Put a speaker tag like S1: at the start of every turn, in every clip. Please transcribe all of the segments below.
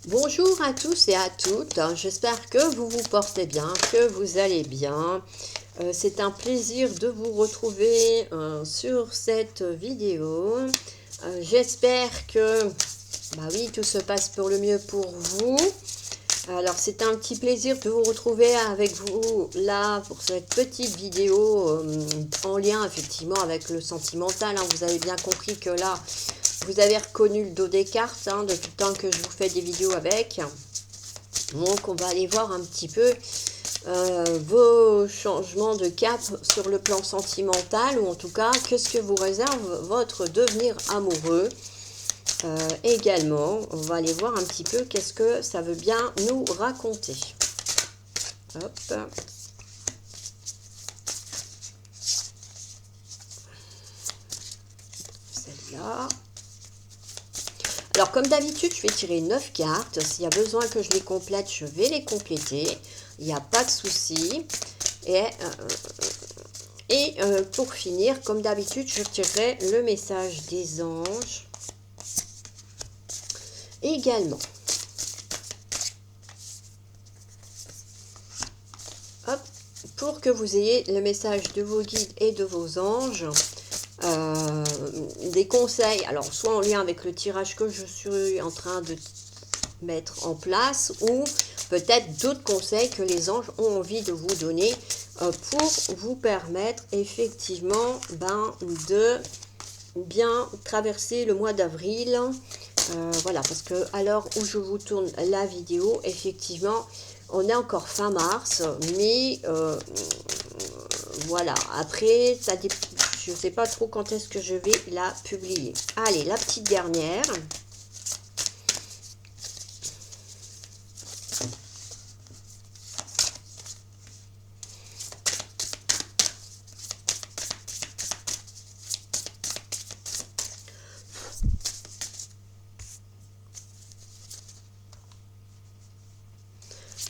S1: Bonjour à tous et à toutes, j'espère que vous vous portez bien, que vous allez bien. C'est un plaisir de vous retrouver sur cette vidéo. J'espère que oui, tout se passe pour le mieux pour vous. Alors c'est un petit plaisir de vous retrouver avec vous là pour cette petite vidéo en lien effectivement avec le sentimental. Vous avez bien compris que là, vous avez reconnu le dos des cartes depuis le temps que je vous fais des vidéos avec. Donc on va aller voir un petit peu vos changements de cap sur le plan sentimental, ou en tout cas qu'est-ce que vous réserve votre devenir amoureux. Également, on va aller voir un petit peu qu'est-ce que ça veut bien nous raconter. Hop. Celle-là. Alors, comme d'habitude, je vais tirer 9 cartes. S'il y a besoin que je les complète, je vais les compléter. Il n'y a pas de souci. Et pour finir, comme d'habitude, je tirerai le message des anges. Également. Hop, pour que vous ayez le message de vos guides et de vos anges. Des conseils, alors soit en lien avec le tirage que je suis en train de mettre en place, ou peut-être d'autres conseils que les anges ont envie de vous donner pour vous permettre effectivement de bien traverser le mois d'avril. Voilà, parce que à l'heure où je vous tourne la vidéo, effectivement, on est encore fin mars, mais voilà, après, ça dépend. Je ne sais pas trop quand est-ce que je vais la publier. Allez, la petite dernière.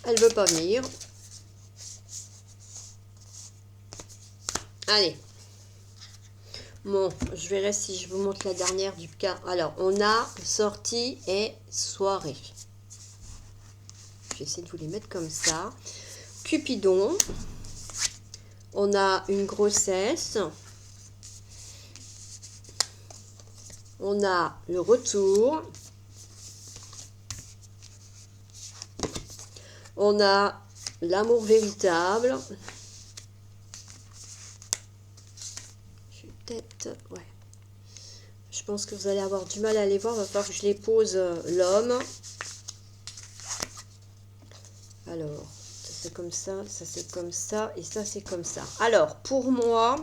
S1: Elle veut pas venir. Allez. Bon, je verrai si je vous montre la dernière du cas. Alors, on a sortie et soirée. Je vais essayer de vous les mettre comme ça. Cupidon. On a une grossesse. On a le retour. On a l'amour véritable. Peut-être, ouais. Je pense que vous allez avoir du mal à les voir. Il va falloir que je les pose l'homme. Alors, ça c'est comme ça et ça c'est comme ça. Alors, pour moi,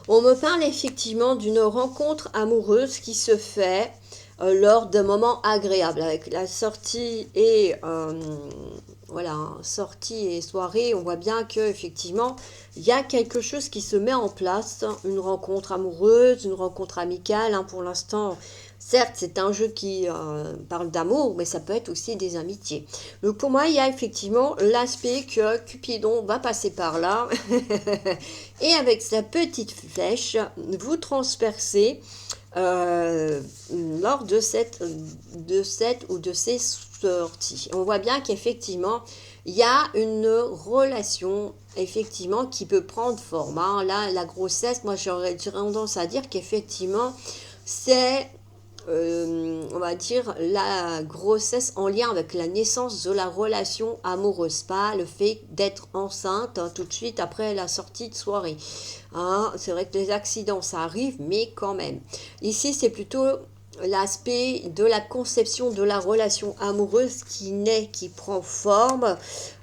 S1: on me parle effectivement d'une rencontre amoureuse qui se fait lors d'un moment agréable, avec la sortie et voilà, sortie et soirée. On voit bien que effectivement il y a quelque chose qui se met en place, une rencontre amoureuse, une rencontre amicale. Pour l'instant, certes, c'est un jeu qui parle d'amour, mais ça peut être aussi des amitiés. Donc pour moi, il y a effectivement l'aspect que Cupidon va passer par là et avec sa petite flèche, vous transpercez lors de cette ou de ces sorties. On voit bien qu'effectivement, il y a une relation effectivement qui peut prendre forme. Là, la grossesse, moi j'aurais tendance à dire qu'effectivement, c'est on va dire la grossesse en lien avec la naissance de la relation amoureuse, pas le fait d'être enceinte tout de suite après la sortie de soirée. C'est vrai que les accidents ça arrive, mais quand même. Ici c'est plutôt l'aspect de la conception de la relation amoureuse qui naît, qui prend forme.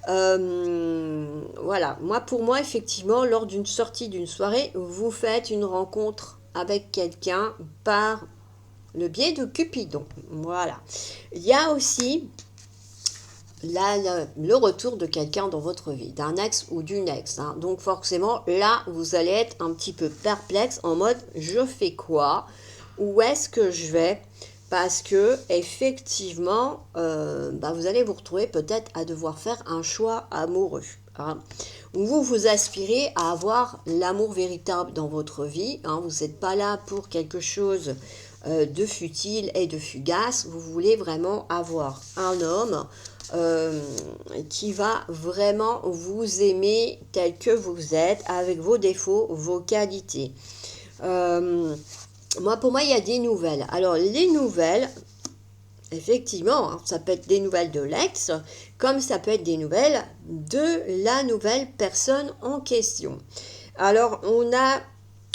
S1: Voilà, pour moi effectivement, lors d'une sortie d'une soirée, vous faites une rencontre avec quelqu'un par le biais de Cupidon. Voilà. Il y a aussi le retour de quelqu'un dans votre vie, d'un ex ou d'une ex. Donc forcément, là, vous allez être un petit peu perplexe en mode, je fais quoi? Où est-ce que je vais? Parce que effectivement, vous allez vous retrouver peut-être à devoir faire un choix amoureux. Vous aspirez à avoir l'amour véritable dans votre vie. Vous n'êtes pas là pour quelque chose de futile et de fugace. Vous voulez vraiment avoir un homme qui va vraiment vous aimer tel que vous êtes, avec vos défauts, vos qualités. Pour moi, il y a des nouvelles. Alors, les nouvelles, effectivement, hein, ça peut être des nouvelles de l'ex, comme ça peut être des nouvelles de la nouvelle personne en question. Alors, on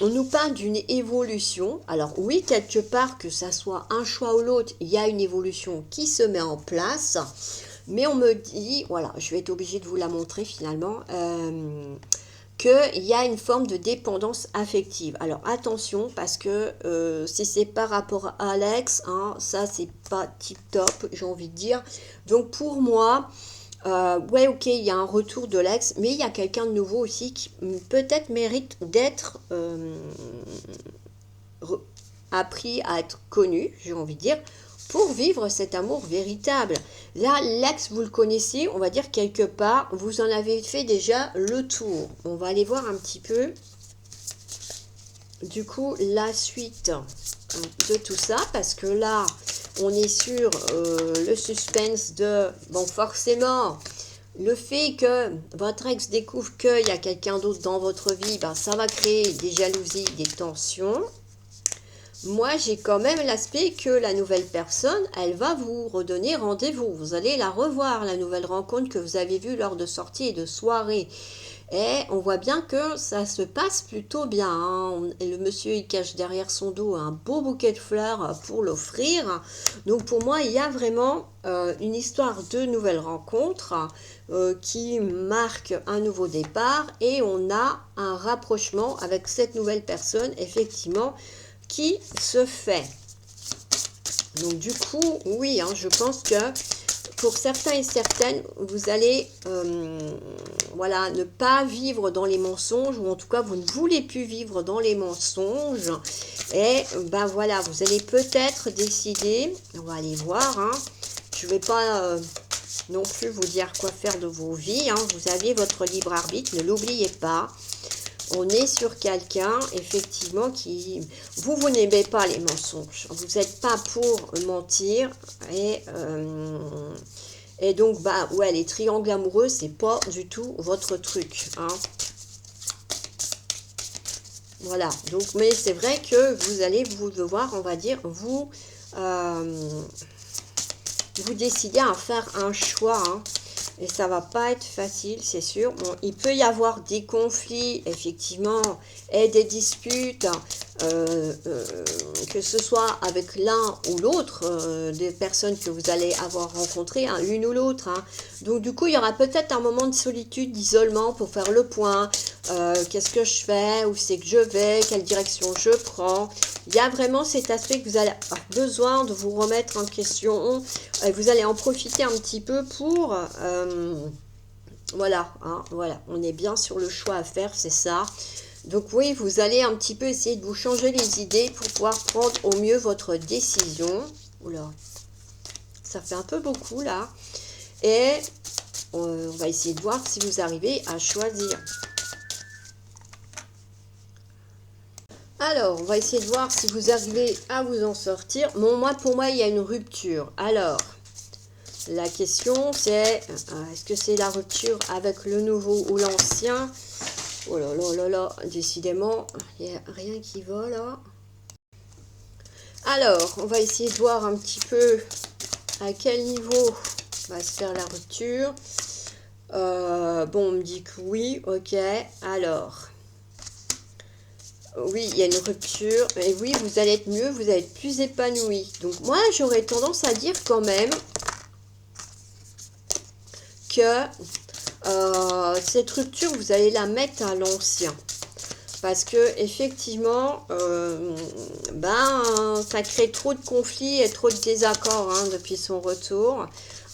S1: nous parle d'une évolution. Alors oui, quelque part, que ça soit un choix ou l'autre, il y a une évolution qui se met en place. Mais on me dit, voilà, je vais être obligée de vous la montrer finalement, qu'il y a une forme de dépendance affective. Alors attention, parce que si c'est par rapport à Alex, hein, ça c'est pas tip top, j'ai envie de dire. Donc pour moi, ouais, ok, il y a un retour de l'ex, mais il y a quelqu'un de nouveau aussi qui peut-être mérite d'être appris à être connu, j'ai envie de dire, pour vivre cet amour véritable. Là, l'ex, vous le connaissez, on va dire quelque part, vous en avez fait déjà le tour. On va aller voir un petit peu, du coup, la suite de tout ça, parce que là, on est sur le suspense de, bon, forcément, le fait que votre ex découvre qu'il y a quelqu'un d'autre dans votre vie, ben, ça va créer des jalousies, des tensions. Moi, j'ai quand même l'aspect que la nouvelle personne, elle va vous redonner rendez-vous. Vous allez la revoir, la nouvelle rencontre que vous avez vue lors de sorties et de soirées. Et on voit bien que ça se passe plutôt bien, hein. Et le monsieur, il cache derrière son dos un beau bouquet de fleurs pour l'offrir. Donc pour moi, il y a vraiment une histoire de nouvelle rencontre qui marque un nouveau départ. Et on a un rapprochement avec cette nouvelle personne, effectivement, qui se fait. Donc du coup, oui, hein, je pense que pour certains et certaines, vous allez voilà, ne pas vivre dans les mensonges, ou en tout cas, vous ne voulez plus vivre dans les mensonges. Et ben voilà, vous allez peut-être décider, on va aller voir, hein, je ne vais pas non plus vous dire quoi faire de vos vies, hein, vous avez votre libre arbitre, ne l'oubliez pas. On est sur quelqu'un, effectivement, qui... Vous n'aimez pas les mensonges. Vous n'êtes pas pour mentir. Et donc, bah, ouais, les triangles amoureux, c'est pas du tout votre truc. Hein. Voilà. Donc, mais c'est vrai que vous allez vous devoir, on va dire, vous décider à faire un choix, hein. Et ça va pas être facile, c'est sûr. Bon, il peut y avoir des conflits, effectivement, et des disputes, que ce soit avec l'un ou l'autre des personnes que vous allez avoir rencontrées, hein, l'une ou l'autre. Hein. Donc, du coup, il y aura peut-être un moment de solitude, d'isolement pour faire le point. Qu'est-ce que je fais? Où c'est que je vais? Quelle direction je prends? Il y a vraiment cet aspect que vous allez avoir besoin de vous remettre en question. Vous allez en profiter un petit peu pour... voilà, hein, voilà, on est bien sur le choix à faire, c'est ça. Donc oui, vous allez un petit peu essayer de vous changer les idées pour pouvoir prendre au mieux votre décision. Oula, ça fait un peu beaucoup là. Et on va essayer de voir si vous arrivez à choisir. Alors, on va essayer de voir si vous arrivez à vous en sortir. Bon, pour moi, il y a une rupture. Alors, la question, c'est, est-ce que c'est la rupture avec le nouveau ou l'ancien? Oh là là là là, décidément, il n'y a rien qui va là. Alors, on va essayer de voir un petit peu à quel niveau va se faire la rupture. Bon, on me dit que oui, ok. Alors, oui, il y a une rupture. Et oui, vous allez être mieux, vous allez être plus épanoui. Donc, moi, j'aurais tendance à dire quand même que cette rupture, vous allez la mettre à l'ancien. Parce que effectivement, ça crée trop de conflits et trop de désaccords hein, depuis son retour.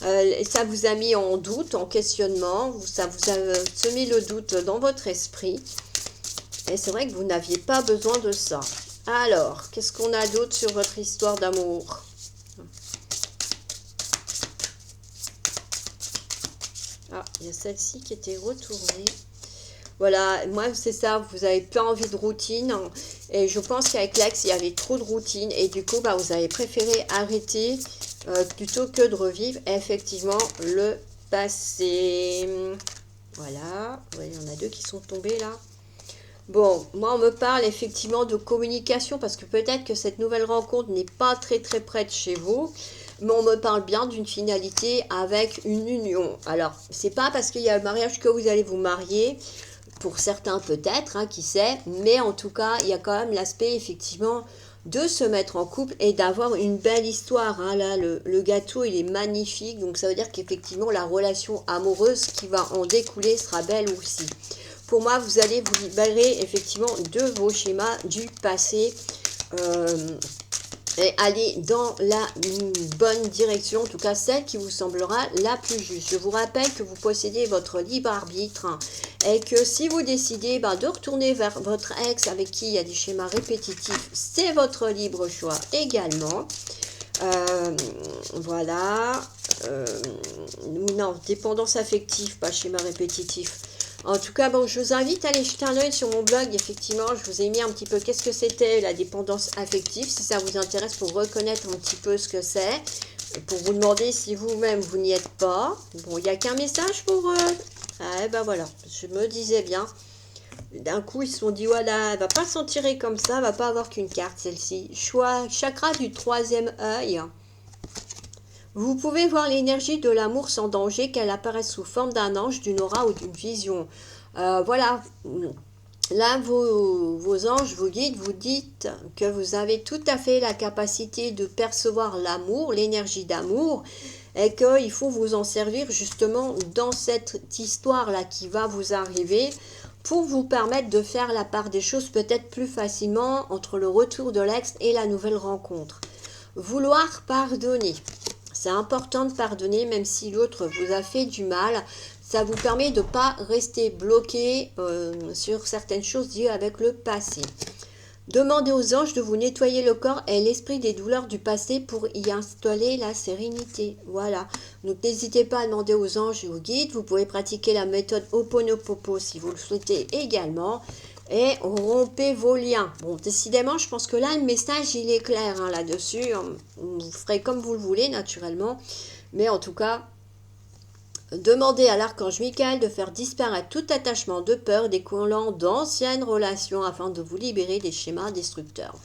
S1: Et ça vous a mis en doute, en questionnement. Ça vous a semé le doute dans votre esprit. Et c'est vrai que vous n'aviez pas besoin de ça. Alors, qu'est-ce qu'on a d'autre sur votre histoire d'amour ? Ah, il y a celle-ci qui était retournée. Voilà, moi c'est ça, vous n'avez pas envie de routine. Et je pense qu'avec l'ex, il y avait trop de routine. Et du coup, bah, vous avez préféré arrêter plutôt que de revivre effectivement le passé. Voilà. Ouais, il y en a deux qui sont tombés là. Bon, moi on me parle effectivement de communication parce que peut-être que cette nouvelle rencontre n'est pas très très près de chez vous, mais on me parle bien d'une finalité avec une union. Alors, c'est pas parce qu'il y a le mariage que vous allez vous marier, pour certains peut-être, hein, qui sait, mais en tout cas, il y a quand même l'aspect effectivement de se mettre en couple et d'avoir une belle histoire. Hein. Là, le gâteau, il est magnifique, donc ça veut dire qu'effectivement, la relation amoureuse qui va en découler sera belle aussi. Pour moi, vous allez vous libérer effectivement de vos schémas du passé et aller dans la bonne direction, en tout cas celle qui vous semblera la plus juste. Je vous rappelle que vous possédez votre libre arbitre et que si vous décidez de retourner vers votre ex avec qui il y a des schémas répétitifs, c'est votre libre choix également. Voilà. Non, dépendance affective, pas schéma répétitif. En tout cas, bon, je vous invite à aller jeter un œil sur mon blog. Effectivement, je vous ai mis un petit peu qu'est-ce que c'était la dépendance affective, si ça vous intéresse, pour reconnaître un petit peu ce que c'est, pour vous demander si vous-même vous n'y êtes pas. Bon, il n'y a qu'un message pour ah, ben voilà, je me disais bien. D'un coup, ils se sont dit, voilà, elle va pas s'en tirer comme ça, elle va pas avoir qu'une carte, celle-ci. Chakra du troisième œil. Vous pouvez voir l'énergie de l'amour sans danger, qu'elle apparaisse sous forme d'un ange, d'une aura ou d'une vision. Voilà, là, vos anges, vos guides, vous dites que vous avez tout à fait la capacité de percevoir l'amour, l'énergie d'amour, et qu'il faut vous en servir justement dans cette histoire-là qui va vous arriver pour vous permettre de faire la part des choses peut-être plus facilement entre le retour de l'ex et la nouvelle rencontre. Vouloir pardonner. C'est important de pardonner même si l'autre vous a fait du mal. Ça vous permet de ne pas rester bloqué sur certaines choses liées avec le passé. Demandez aux anges de vous nettoyer le corps et l'esprit des douleurs du passé pour y installer la sérénité. Voilà. Donc n'hésitez pas à demander aux anges et aux guides. Vous pouvez pratiquer la méthode Ho'oponopono si vous le souhaitez également. Et rompez vos liens. Bon, décidément, je pense que là, le message, il est clair hein, là-dessus. Vous ferez comme vous le voulez, naturellement. Mais en tout cas, demandez à l'archange Michael de faire disparaître tout attachement de peur découlant d'anciennes relations afin de vous libérer des schémas destructeurs.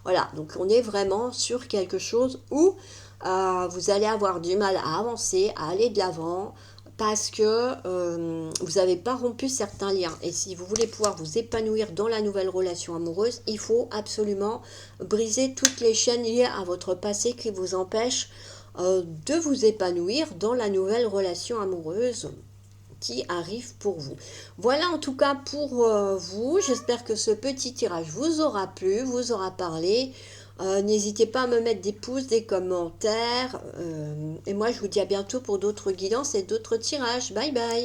S1: Voilà, donc on est vraiment sur quelque chose où vous allez avoir du mal à avancer, à aller de l'avant, parce que vous n'avez pas rompu certains liens. Et si vous voulez pouvoir vous épanouir dans la nouvelle relation amoureuse, il faut absolument briser toutes les chaînes liées à votre passé qui vous empêchent de vous épanouir dans la nouvelle relation amoureuse qui arrive pour vous. Voilà en tout cas pour vous. J'espère que ce petit tirage vous aura plu, vous aura parlé. N'hésitez pas à me mettre des pouces, des commentaires. Et moi, je vous dis à bientôt pour d'autres guidances et d'autres tirages. Bye bye!